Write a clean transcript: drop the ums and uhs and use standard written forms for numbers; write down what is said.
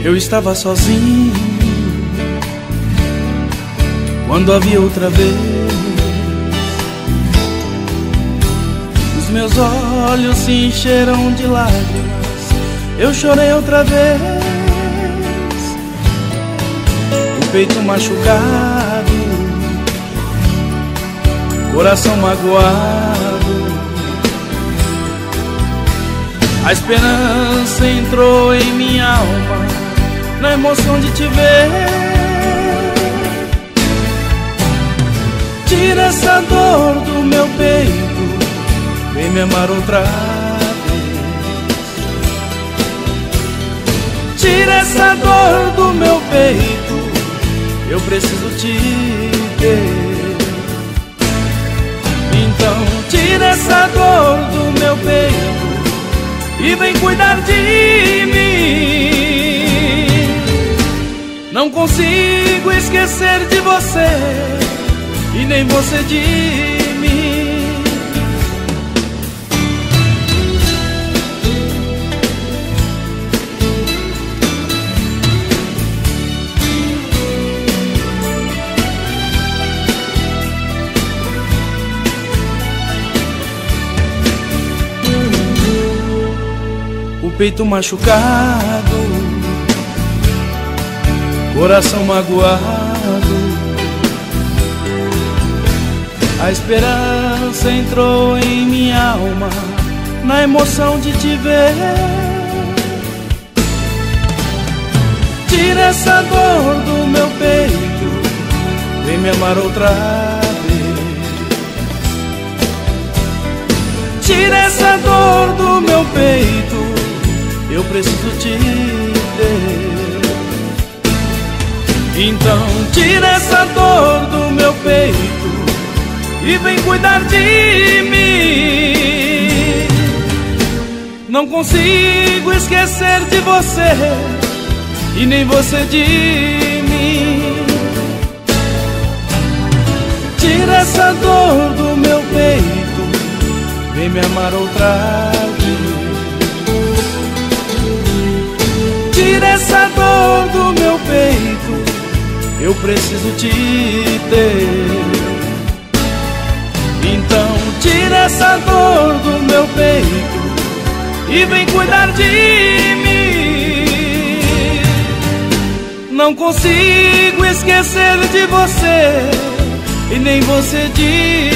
Eu estava sozinho quando havia outra vez. Os meus olhos se encheram de lágrimas, eu chorei outra vez. O peito machucado, coração magoado, a esperança entrou em minha alma na emoção de te ver. Tira essa dor do meu peito, vem me amar outra vez. Tira essa dor do meu peito, eu preciso te ter. Então tira essa dor do meu peito e vem cuidar de mim. Não consigo esquecer de você e nem você de mim. O peito machucado, coração magoado, a esperança entrou em minha alma na emoção de te ver. Tira essa dor do meu peito, vem me amar outra vez. Tira essa dor do meu peito, eu preciso te ter. Então tira essa dor do meu peito e vem cuidar de mim. Não consigo esquecer de você e nem você de mim. Tira essa dor do meu peito, vem me amar outra vez. Tira essa dor do meu peito, eu preciso te ter. Então tira essa dor do meu peito e vem cuidar de mim. Não consigo esquecer de você e nem você de